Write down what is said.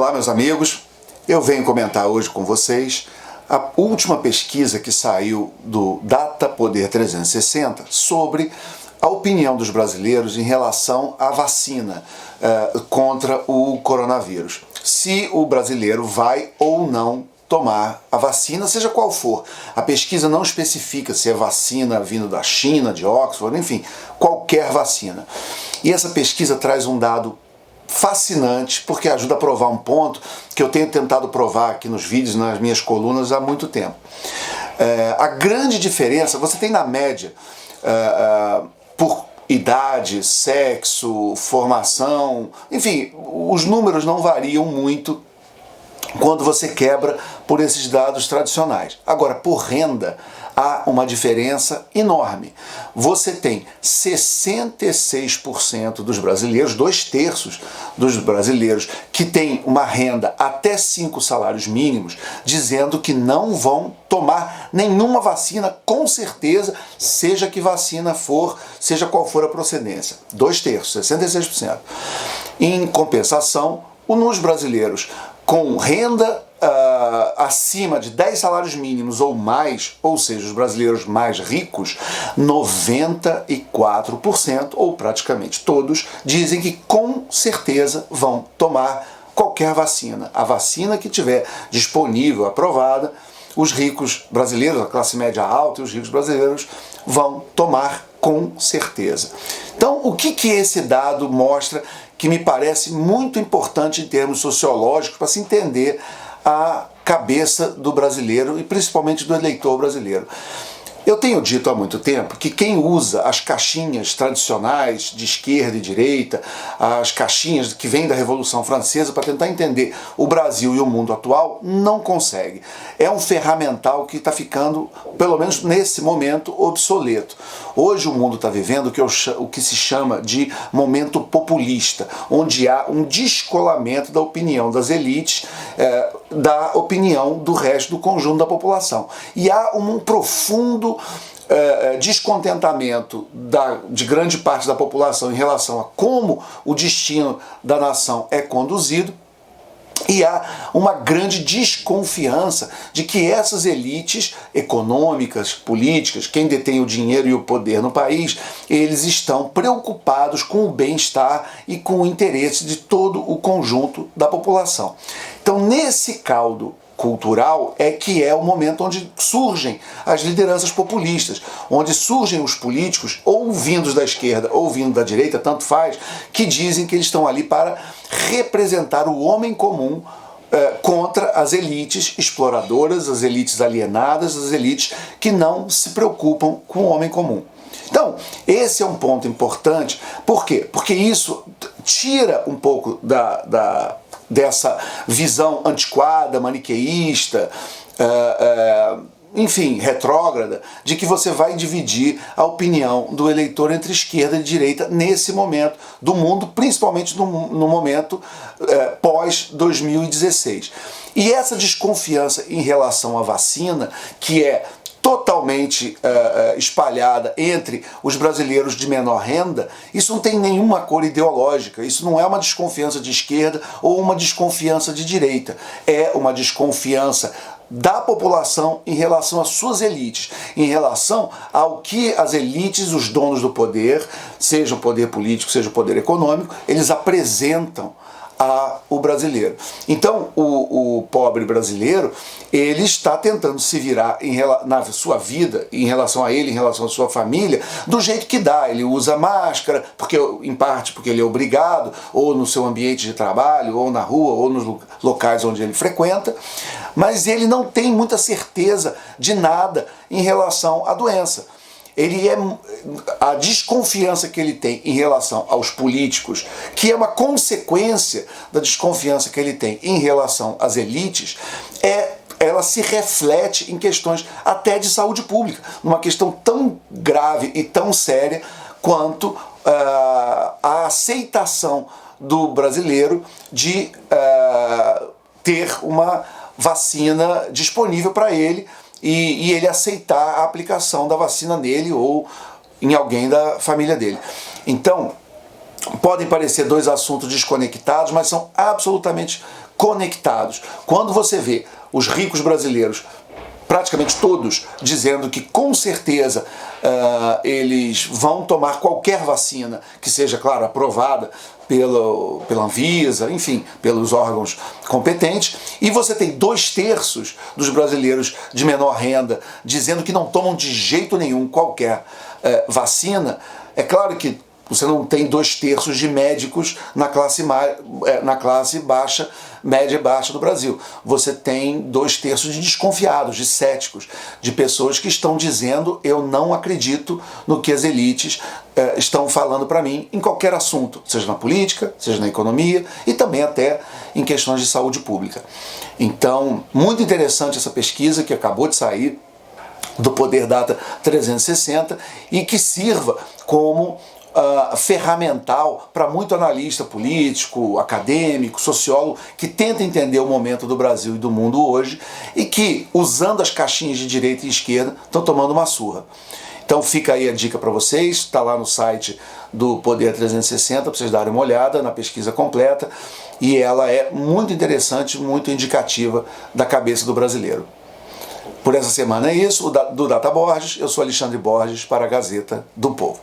Olá, meus amigos. Eu venho comentar hoje com vocês a última pesquisa que saiu do Datapoder 360 sobre a opinião dos brasileiros em relação à vacina contra o coronavírus. Se o brasileiro vai ou não tomar a vacina, seja qual for. A pesquisa não especifica se é vacina vindo da China, de Oxford, enfim, qualquer vacina. E essa pesquisa traz um dado fascinante, porque ajuda a provar um ponto que eu tenho tentado provar aqui nos vídeos, nas minhas colunas há muito tempo. A grande diferença, você tem na média, por idade, sexo, formação, enfim, os números não variam muito quando você quebra por esses dados tradicionais. Agora, por renda, há uma diferença enorme. Você tem 66% dos brasileiros, 2/3 dos brasileiros, que têm uma renda até 5 salários mínimos, dizendo que não vão tomar nenhuma vacina, com certeza, seja que vacina for, seja qual for a procedência. 2/3, 66%. Em compensação, nos brasileiros com renda acima de 10 salários mínimos ou mais, ou seja, os brasileiros mais ricos, 94%, ou praticamente todos, dizem que com certeza vão tomar qualquer vacina. A vacina que tiver disponível, aprovada, os ricos brasileiros, a classe média alta e os ricos brasileiros vão tomar com certeza. Então, o que esse dado mostra que me parece muito importante em termos sociológicos para se entender a cabeça do brasileiro e principalmente do eleitor brasileiro? Eu tenho dito há muito tempo que quem usa as caixinhas tradicionais de esquerda e direita, as caixinhas que vêm da Revolução Francesa para tentar entender o Brasil e o mundo atual, não consegue. É um ferramental que está ficando, pelo menos nesse momento, obsoleto. Hoje o mundo está vivendo o que se chama de momento populista, onde há um descolamento da opinião das elites, da opinião do resto do conjunto da população. E há um profundo descontentamento de grande parte da população em relação a como o destino da nação é conduzido, e há uma grande desconfiança de que essas elites econômicas, políticas, quem detém o dinheiro e o poder no país, eles estão preocupados com o bem-estar e com o interesse de todo o conjunto da população. Então, nesse caldo cultural é que é o momento onde surgem as lideranças populistas, onde surgem os políticos, ou vindos da esquerda ou vindos da direita, tanto faz, que dizem que eles estão ali para representar o homem comum contra as elites exploradoras, as elites alienadas, as elites que não se preocupam com o homem comum. Então, esse é um ponto importante. Por quê? Porque isso tira um pouco dessa visão antiquada, maniqueísta, enfim, retrógrada, de que você vai dividir a opinião do eleitor entre esquerda e direita nesse momento do mundo, principalmente no momento pós-2016. E essa desconfiança em relação à vacina, que é totalmente espalhada entre os brasileiros de menor renda, isso não tem nenhuma cor ideológica, isso não é uma desconfiança de esquerda ou uma desconfiança de direita, é uma desconfiança da população em relação às suas elites, em relação ao que as elites, os donos do poder, seja o poder político, seja o poder econômico, eles apresentam ao brasileiro. Então, o pobre brasileiro, ele está tentando se virar na sua vida, em relação a ele, em relação à sua família, do jeito que dá. Ele usa máscara, em parte porque ele é obrigado, ou no seu ambiente de trabalho, ou na rua, ou nos locais onde ele frequenta, mas ele não tem muita certeza de nada em relação à doença. A desconfiança que ele tem em relação aos políticos, que é uma consequência da desconfiança que ele tem em relação às elites, ela se reflete em questões até de saúde pública, numa questão tão grave e tão séria quanto a aceitação do brasileiro de ter uma vacina disponível para ele, e ele aceitar a aplicação da vacina nele ou em alguém da família dele. Então, podem parecer dois assuntos desconectados, mas são absolutamente conectados. Quando você vê os ricos brasileiros, praticamente todos, dizendo que com certeza eles vão tomar qualquer vacina que seja, claro, aprovada pela Anvisa, enfim, pelos órgãos competentes, e você tem 2/3 dos brasileiros de menor renda dizendo que não tomam de jeito nenhum qualquer vacina. É claro que você não tem 2/3 de médicos na classe baixa, média e baixa do Brasil. Você tem 2/3 de desconfiados, de céticos, de pessoas que estão dizendo: eu não acredito no que as elites estão falando para mim em qualquer assunto, seja na política, seja na economia e também até em questões de saúde pública. Então, muito interessante essa pesquisa que acabou de sair do Poder Data 360 e que sirva como ferramental para muito analista político, acadêmico, sociólogo que tenta entender o momento do Brasil e do mundo hoje e que, usando as caixinhas de direita e esquerda, estão tomando uma surra. Então fica aí a dica para vocês, está lá no site do Poder 360 para vocês darem uma olhada na pesquisa completa e ela é muito interessante, muito indicativa da cabeça do brasileiro. Por essa semana é isso, do Data Borges, eu sou Alexandre Borges para a Gazeta do Povo.